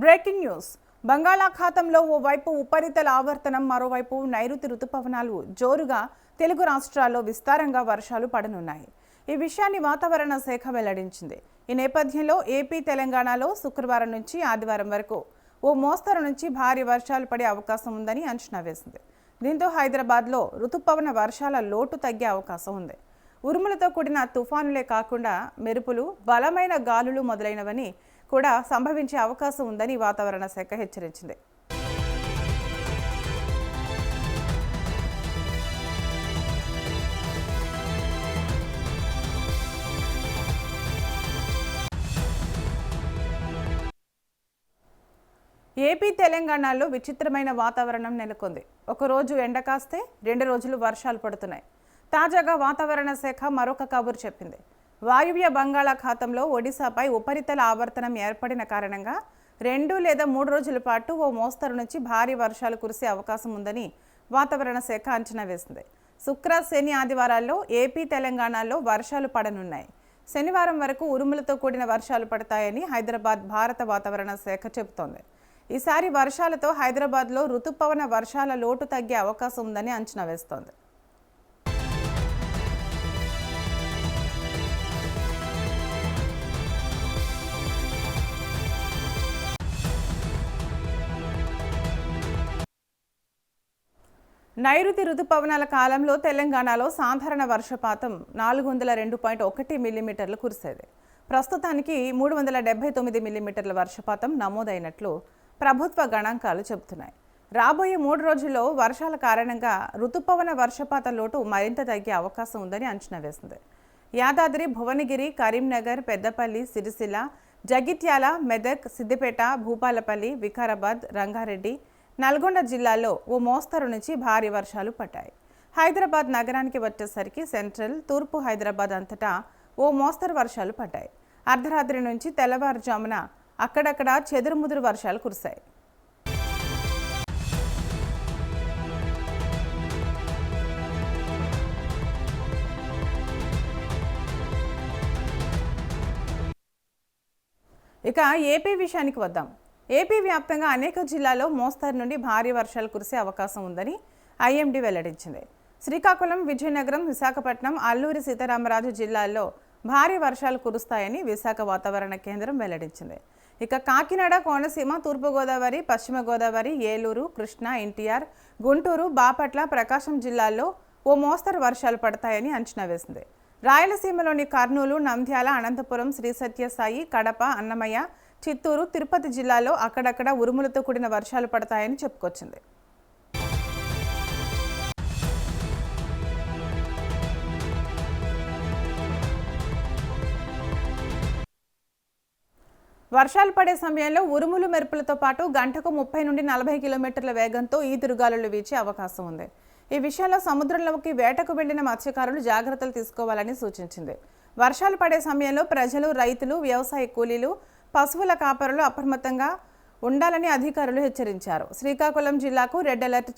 Breaking news. బంగాళాఖాతంలో ఓవైపు ఉపరితల ఆవర్తనం, మరోవైపు నైరుతి రుతుపవనాలు జోరుగా తెలుగు రాష్ట్రాల్లో విస్తారంగా వర్షాలు పడనున్నాయి. ఈ విషయాన్ని వాతావరణ శాఖ వెల్లడించింది. ఈ నేపథ్యంలో ఏపీ, తెలంగాణలో శుక్రవారం నుంచి ఆదివారం వరకు ఓ మోస్తరు నుంచి భారీ వర్షాలు పడే అవకాశం ఉందని అంచనా వేసింది. దీంతో హైదరాబాద్లో రుతుపవన వర్షాల లోటు తగ్గే అవకాశం ఉంది. ఉరుములతో కూడిన తుఫానులే కాకుండా మెరుపులు, బలమైన గాలులు మొదలైనవని కూడా సంభవించే అవకాశం ఉందని వాతావరణ శాఖ హెచ్చరించింది. ఏపీ, తెలంగాణలో విచిత్రమైన వాతావరణం నెలకొంది. ఒకరోజు ఎండ కాస్తే 2 రోజులు వర్షాలు పడుతున్నాయి. తాజాగా వాతావరణ శాఖ మరొక కబురు చెప్పింది. వాయువ్య బంగాళాఖాతంలో ఒడిశాపై ఉపరితల ఆవర్తనం ఏర్పడిన కారణంగా 2 లేదా 3 రోజుల పాటు ఓ మోస్తరు నుంచి భారీ వర్షాలు కురిసే అవకాశం ఉందని వాతావరణ శాఖ అంచనా వేసింది. శుక్ర, శని, ఆదివారాల్లో ఏపీ, తెలంగాణలో వర్షాలు పడనున్నాయి. శనివారం వరకు ఉరుములతో కూడిన వర్షాలు పడతాయని హైదరాబాద్ భారత వాతావరణ శాఖ చెబుతోంది. ఈసారి వర్షాలతో హైదరాబాద్లో రుతుపవన వర్షాల లోటు తగ్గే అవకాశం ఉందని అంచనా వేస్తోంది. నైరుతి రుతుపవనాల కాలంలో తెలంగాణలో సాధారణ వర్షపాతం 402.1 మిల్లీమీటర్లు కురిసేది. ప్రస్తుతానికి 379 మిల్లీమీటర్ల వర్షపాతం నమోదైనట్లు ప్రభుత్వ గణాంకాలు చెబుతున్నాయి. రాబోయే 3 రోజుల్లో వర్షాల కారణంగా రుతుపవన వర్షపాత లోటు మరింత తగ్గే అవకాశం ఉందని అంచనా వేసింది. యాదాద్రి, భువనగిరి, కరీంనగర్, పెద్దపల్లి, సిరిసిల్ల, జగిత్యాల, మెదక్, సిద్దిపేట, భూపాలపల్లి, వికారాబాద్, రంగారెడ్డి, నల్గొండ జిల్లాల్లో ఓ మోస్తరు నుంచి భారీ వర్షాలు పడ్డాయి. హైదరాబాద్ నగరానికి వచ్చేసరికి సెంట్రల్, తూర్పు హైదరాబాద్ అంతటా ఓ మోస్తరు వర్షాలు పడ్డాయి. అర్ధరాత్రి నుంచి తెల్లవారుజామున అక్కడక్కడ చెదురుముదురు వర్షాలు కురిశాయి. ఇక ఏపీ విషయానికి వద్దాం. ఏపీ వ్యాప్తంగా అనేక జిల్లాల్లో మోస్తరు నుండి భారీ వర్షాలు కురిసే అవకాశం ఉందని ఐఎండీ వెల్లడించింది. శ్రీకాకుళం, విజయనగరం, విశాఖపట్నం, అల్లూరి సీతారామరాజు జిల్లాల్లో భారీ వర్షాలు కురుస్తాయని విశాఖ వాతావరణ కేంద్రం వెల్లడించింది. ఇక కాకినాడ, కోనసీమ, తూర్పుగోదావరి, పశ్చిమ గోదావరి, ఏలూరు, కృష్ణా, ఎన్టీఆర్, గుంటూరు, బాపట్ల, ప్రకాశం జిల్లాల్లో ఓ మోస్తరు వర్షాలు పడతాయని అంచనా వేసింది. రాయలసీమలోని కర్నూలు, నంద్యాల, అనంతపురం, శ్రీ సత్యసాయి, కడప, అన్నమయ్య, చిత్తూరు, తిరుపతి జిల్లాలో అక్కడక్కడ ఉరుములతో కూడిన వర్షాలు పడతాయని చెప్పుకొచ్చింది. వర్షాలు పడే సమయంలో ఉరుములు, మెరుపులతో పాటు గంటకు 30 నుండి 40 కిలోమీటర్ల వేగంతో ఈదురుగాలులు వీచే అవకాశం ఉంది. ఈ విషయంలో సముద్రంలోకి వేటకు వెళ్లిన మత్స్యకారులు జాగ్రత్తలు తీసుకోవాలని సూచించింది. వర్షాలు పడే సమయంలో ప్రజలు, రైతులు, వ్యవసాయ కూలీలు, పశువుల కాపరులు అప్రమత్తంగా ఉండాలని అధికారులు హెచ్చరించారు. శ్రీకాకుళం జిల్లాకు రెడ్ అలర్ట్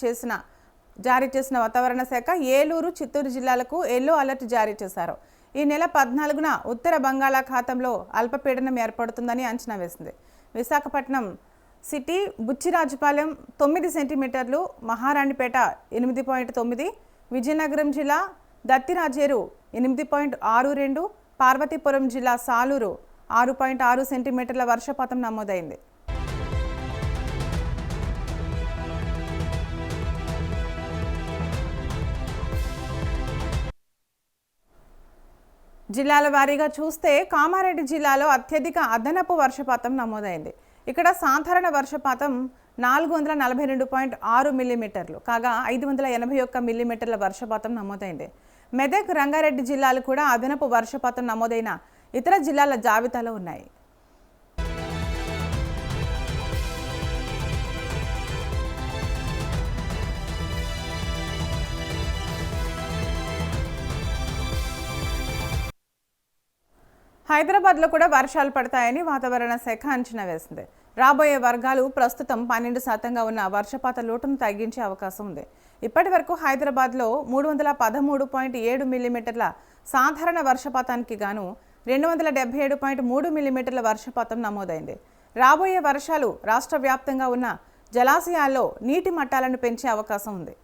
జారీ చేసిన వాతావరణ శాఖ ఏలూరు, చిత్తూరు జిల్లాలకు ఎల్లో అలర్ట్ జారీ చేశారు. ఈ నెల 14న ఉత్తర బంగాళాఖాతంలో అల్పపీడనం ఏర్పడుతుందని అంచనా వేసింది. విశాఖపట్నం సిటీ, బుచ్చిరాజుపాలెం 9 సెంటీమీటర్లు, మహారాణిపేట 8.9, విజయనగరం జిల్లా దత్తిరాజేరు 8.62, పార్వతీపురం జిల్లా సాలూరు 6.6 సెంటీమీటర్ల వర్షపాతం నమోదైంది. జిల్లాల వారీగా చూస్తే కామారెడ్డి జిల్లాలో అత్యధిక అదనపు వర్షపాతం నమోదైంది. ఇక్కడ సాధారణ వర్షపాతం 442.6 మిల్లీమీటర్లు కాగా 581 మిల్లీమీటర్ల వర్షపాతం నమోదైంది. మెదక్, రంగారెడ్డి జిల్లాలు కూడా అదనపు వర్షపాతం నమోదైన ఇతర జిల్లాల జాబితాలో ఉన్నాయి. హైదరాబాద్లో కూడా వర్షాలు పడతాయని వాతావరణ శాఖ అంచనా వేసింది. రాబోయే వర్గాలు ప్రస్తుతం 12% ఉన్న వర్షపాత లోటును తగ్గించే అవకాశం ఉంది. ఇప్పటి వరకు హైదరాబాద్లో 313.7 మిల్లీమీటర్ల సాధారణ వర్షపాతానికి గాను 277.3 మిల్లీమీటర్ల వర్షపాతం నమోదైంది. రాబోయే వర్షాలు రాష్ట్ర వ్యాప్తంగా ఉన్న జలాశయాల్లో నీటి మట్టాలను పెంచే అవకాశం ఉంది.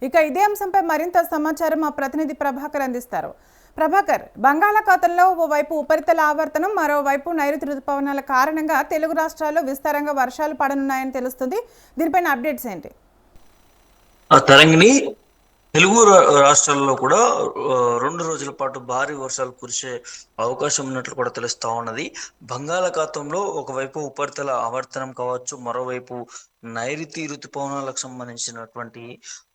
ఇక ఇదే అంశంపై మరింత సమాచారం మా ప్రతినిధి ప్రభాకర్ అందిస్తారు. ప్రభాకర్, బంగాళాఖాతంలో ఓవైపు ఉపరితల ఆవర్తనం, మరోవైపు నైరుతి రుతుపవనాల కారణంగా తెలుగు రాష్ట్రాల్లో విస్తారంగా వర్షాలు పడనున్నాయని తెలుస్తుంది. దీనిపైన అప్డేట్స్ ఏంటి? తరంగిణి, తెలుగు రాష్ట్రాల్లో కూడా 2 రోజుల పాటు భారీ వర్షాలు కురిసే అవకాశం ఉన్నట్లు కూడా తెలుస్తా ఉన్నది. బంగాళాఖాతంలో ఒకవైపు ఉపరితల ఆవర్తనం కావచ్చు, మరోవైపు నైరుతి ఋతుపవనాలకు సంబంధించినటువంటి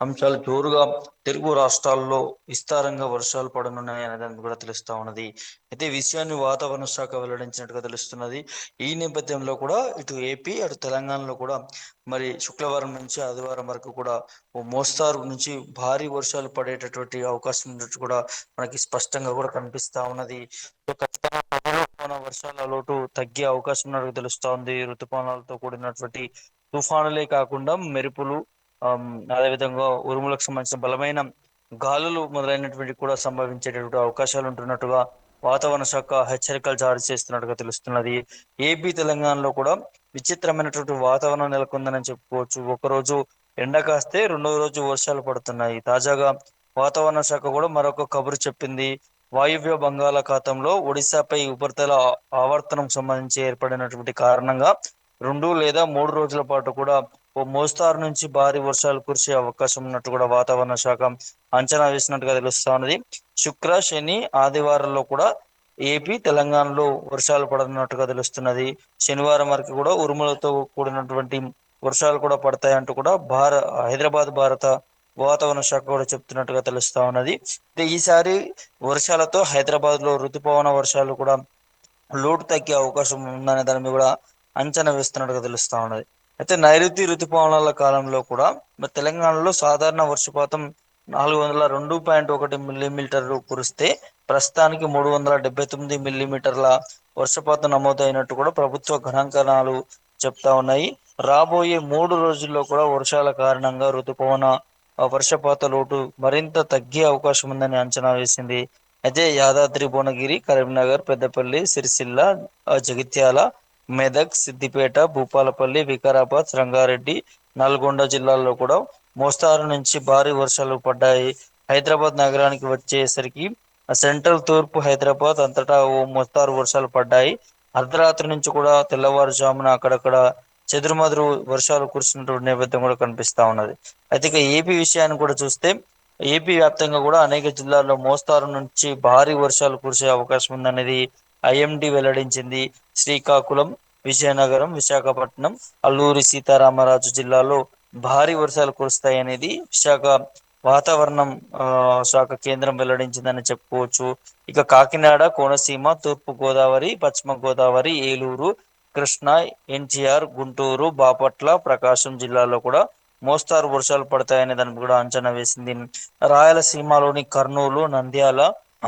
అంశాలు జోరుగా తెలుగు రాష్ట్రాల్లో విస్తారంగా వర్షాలు పడనున్నాయి అనేది కూడా తెలుస్తా ఉన్నది. అయితే ఈ విషయాన్ని వాతావరణ శాఖ వెల్లడించినట్టుగా తెలుస్తున్నది. ఈ నేపథ్యంలో కూడా ఇటు ఏపీ అటు తెలంగాణలో కూడా మరి శుక్రవారం నుంచి ఆదివారం వరకు కూడా ఓ మోస్తారు నుంచి భారీ వర్షాలు పడేటటువంటి అవకాశం ఉన్నట్టు కూడా మనకి స్పష్టంగా కూడా కనిపిస్తా ఉన్నది. ఖచ్చితంగా వర్షాల లోటు తగ్గే అవకాశం ఉన్నట్టు తెలుస్తా ఉంది. ఋతుపవనాలతో కూడినటువంటి తుఫానులే కాకుండా మెరుపులు, అదేవిధంగా ఉరుములకు సంబంధించిన బలమైన గాలులు మొదలైనటువంటి కూడా సంభవించేటటువంటి అవకాశాలు ఉంటున్నట్టుగా వాతావరణ శాఖ హెచ్చరికలు జారీ చేస్తున్నట్టుగా తెలుస్తున్నది. ఏపీ తెలంగాణలో కూడా విచిత్రమైనటువంటి వాతావరణం నెలకొందని చెప్పుకోవచ్చు. ఒకరోజు ఎండ కాస్తే 2వ రోజు వర్షాలు పడుతున్నాయి. తాజాగా వాతావరణ శాఖ కూడా మరొక కబురు చెప్పింది. వాయువ్య బంగాళాఖాతంలో ఒడిశాపై ఉపరితల ఆవర్తనం సంబంధించి ఏర్పడినటువంటి కారణంగా 2 లేదా 3 రోజుల పాటు కూడా ఓ మోస్తారు నుంచి భారీ వర్షాలు కురిసే అవకాశం ఉన్నట్టు కూడా వాతావరణ శాఖ అంచనా వేసినట్టుగా తెలుస్తా ఉన్నది. శుక్ర, శని, ఆదివారంలో కూడా ఏపీ తెలంగాణలో వర్షాలు పడనున్నట్టుగా తెలుస్తున్నది. శనివారం వరకు కూడా ఉరుములతో కూడినటువంటి వర్షాలు కూడా పడతాయంటూ కూడా హైదరాబాద్ భారత వాతావరణ శాఖ కూడా చెప్తున్నట్టుగా తెలుస్తా ఉన్నది. ఈసారి వర్షాలతో హైదరాబాద్ లో ఋతుపవన వర్షాలు కూడా లోటు తగ్గే అవకాశం ఉందనే దాని మీద కూడా అంచనా వేస్తున్నట్టుగా తెలుస్తా ఉన్నది. అయితే నైరుతి ఋతుపవనాల కాలంలో కూడా తెలంగాణలో సాధారణ వర్షపాతం 402.1 మిల్లీమీటర్లు కురిస్తే ప్రస్తుతానికి 379 మిల్లీమీటర్ల వర్షపాతం నమోదైనట్టు కూడా ప్రభుత్వ గణాంకనాలు చెప్తా ఉన్నాయి. రాబోయే 3 రోజుల్లో కూడా వర్షాల కారణంగా ఋతుపవన వర్షపాత లోటు మరింత తగ్గే అవకాశం ఉందని అంచనా వేసింది. అయితే యాదాద్రి, భువనగిరి, కరీంనగర్, పెద్దపల్లి, సిరిసిల్ల, జగిత్యాల, మెదక్, సిద్దిపేట, భూపాలపల్లి, వికారాబాద్, రంగారెడ్డి, నల్గొండ జిల్లాల్లో కూడా మోస్తారు నుంచి భారీ వర్షాలు పడ్డాయి. హైదరాబాద్ నగరానికి వచ్చేసరికి సెంట్రల్, తూర్పు హైదరాబాద్ అంతటా ఓ మోస్తారు వర్షాలు పడ్డాయి. అర్ధరాత్రి నుంచి కూడా తెల్లవారుజామున అక్కడక్కడ చెదురుమదురు వర్షాలు కురిసినటువంటి నేపథ్యం కూడా కనిపిస్తా ఉన్నది. అయితే ఇక ఏపీ విషయాన్ని కూడా చూస్తే ఏపీ వ్యాప్తంగా కూడా అనేక జిల్లాల్లో మోస్తారు నుంచి భారీ వర్షాలు కురిసే అవకాశం ఉందనేది ఐఎండీ వెల్లడించింది. శ్రీకాకుళం, విజయనగరం, విశాఖపట్నం, అల్లూరి సీతారామరాజు జిల్లాలో భారీ వర్షాలు కురుస్తాయనేది విశాఖ వాతావరణం శాఖ కేంద్రం వెల్లడించిందని చెప్పుకోవచ్చు. ఇక కాకినాడ, కోనసీమ, తూర్పు గోదావరి, పశ్చిమ గోదావరి, ఏలూరు, కృష్ణా, ఎన్టీఆర్, గుంటూరు, బాపట్ల, ప్రకాశం జిల్లాలో కూడా మోస్తారు వర్షాలు పడతాయనే దానికి కూడా అంచనా వేసింది. రాయలసీమలోని కర్నూలు, నంద్యాల,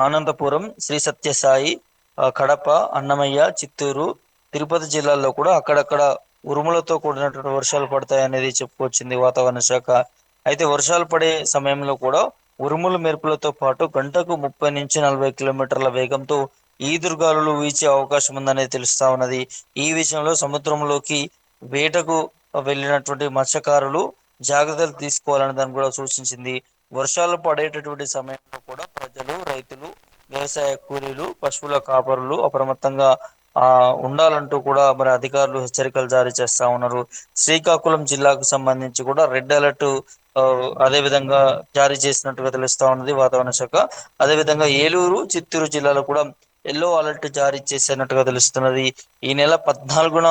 అనంతపురం, శ్రీ సత్యసాయి, కడప, అన్నమయ్య, చిత్తూరు, తిరుపతి జిల్లాల్లో కూడా అక్కడక్కడ ఉరుములతో కూడినటువంటి వర్షాలు పడతాయనేది చెప్పుకొచ్చింది వాతావరణ శాఖ. అయితే వర్షాలు పడే సమయంలో కూడా ఉరుములు మెరుపులతో పాటు గంటకు 30 నుంచి 40 కిలోమీటర్ల వేగంతో ఈదురుగాలులు వీచే అవకాశం ఉందనేది తెలుస్తా ఉన్నది. ఈ విషయంలో సముద్రంలోకి వేటకు వెళ్ళినటువంటి మత్స్యకారులు జాగ్రత్తలు తీసుకోవాలని దాన్ని కూడా సూచించింది. వర్షాలు పడేటటువంటి సమయంలో కూడా ప్రజలు, రైతులు, వ్యవసాయ కూలీలు, పశువుల కాపరులు అప్రమత్తంగా ఉండాలంటూ కూడా మరి అధికారులు హెచ్చరికలు జారీ చేస్తా ఉన్నారు. శ్రీకాకుళం జిల్లాకు సంబంధించి కూడా రెడ్ అలర్ట్ అదే విధంగా జారీ చేసినట్టుగా తెలుస్తా ఉన్నది వాతావరణ శాఖ. అదేవిధంగా ఏలూరు, చిత్తూరు జిల్లాలో కూడా ఎల్లో అలర్ట్ జారీ చేసినట్టుగా తెలుస్తున్నది. ఈ నెల 14న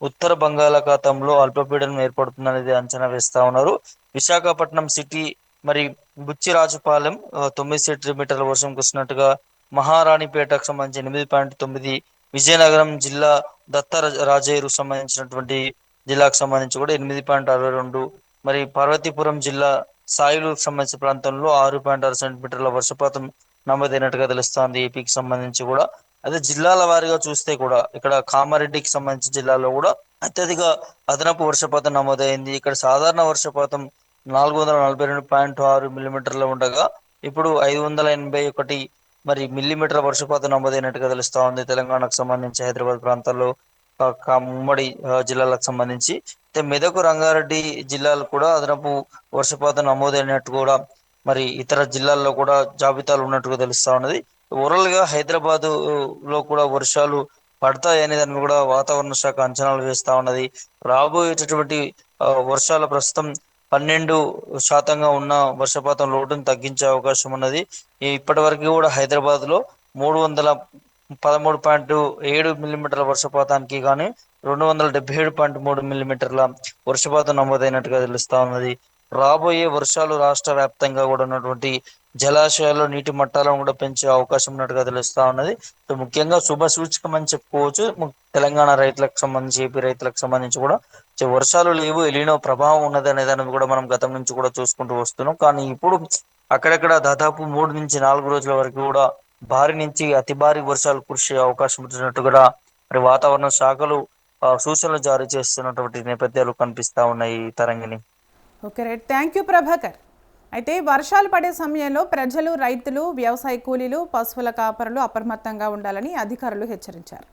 ఉత్తర బంగాళాఖాతంలో అల్పపీడనం ఏర్పడుతుందనేది అంచనా వేస్తా ఉన్నారు. విశాఖపట్నం సిటీ మరి బుచ్చిరాజుపాలెం 9 సెంటీమీటర్ల వర్షం కురిసినట్టుగా, మహారాణిపేటకు సంబంధించి 8.9, విజయనగరం జిల్లా దత్త రాజేరు సంబంధించినటువంటి జిల్లాకు సంబంధించి కూడా 8.62, మరి పార్వతీపురం జిల్లా సాయిలు సంబంధించిన ప్రాంతంలో 6.6 సెంటీమీటర్ల వర్షపాతం నమోదైనట్టుగా తెలుస్తోంది ఏపీకి సంబంధించి కూడా. అదే జిల్లాల వారీగా చూస్తే కూడా ఇక్కడ కామారెడ్డికి సంబంధించిన జిల్లాలో కూడా అత్యధిక అదనపు వర్షపాతం నమోదైంది. ఇక్కడ సాధారణ వర్షపాతం 442.6 మిల్లీమీటర్లు ఉండగా ఇప్పుడు 581 మిల్లీమీటర్ల వర్షపాతం నమోదైనట్టుగా తెలుస్తా ఉంది తెలంగాణకు సంబంధించి హైదరాబాద్ ప్రాంతాల్లో, ఉమ్మడి జిల్లాలకు సంబంధించి. అయితే మెదక్, రంగారెడ్డి జిల్లాలు కూడా అదనపు వర్షపాతం నమోదైనట్టు కూడా ఇతర జిల్లాల్లో కూడా జాబితాలు ఉన్నట్టుగా తెలుస్తా ఉన్నది. ఓవరాల్ గా హైదరాబాద్ లో కూడా వర్షాలు పడతాయనే దాన్ని కూడా వాతావరణ శాఖ అంచనాలు వేస్తా ఉన్నది. రాబోయేటటువంటి వర్షాలు ప్రస్తుతం 12% ఉన్న వర్షపాతం లోటును తగ్గించే అవకాశం ఉన్నది. ఇప్పటి వరకు కూడా హైదరాబాద్ లో 313.7 మిల్లీమీటర్ల వర్షపాతానికి కానీ 277.3 మిల్లీమీటర్ల వర్షపాతం నమోదైనట్టుగా తెలుస్తా ఉన్నది. రాబోయే వర్షాలు రాష్ట్ర వ్యాప్తంగా కూడా ఉన్నటువంటి జలాశయాల్లో నీటి మట్టాలను కూడా పెంచే అవకాశం ఉన్నట్టుగా తెలుస్తా ఉన్నది. సో ముఖ్యంగా శుభ సూచకం అని చెప్పుకోవచ్చు. తెలంగాణ రైతులకు సంబంధించి, ఏపీ రైతులకు సంబంధించి కూడా వర్షాలు లేవు, ఎలినో ప్రభావం ఉన్నది అనే దాన్ని కూడా మనం గతం నుంచి కూడా చూసుకుంటూ వస్తున్నాం. కానీ ఇప్పుడు అక్కడక్కడ దాదాపు 3 నుంచి 4 రోజుల వరకు కూడా భారీ నుంచి అతి భారీ వర్షాలు కురిసే అవకాశం ఉంటున్నట్టు కూడా వాతావరణ శాఖలు సూచనలు జారీ చేస్తున్నటువంటి నేపథ్యాలు కనిపిస్తా ఉన్నాయి Tarangini. Okay right, thank you Prabhakar. అయితే వర్షాలు పడే సమయంలో ప్రజలు, రైతులు, వ్యవసాయ కూలీలు, పశువుల కాపరులు అప్రమత్తంగా ఉండాలని అధికారులు హెచ్చరించారు.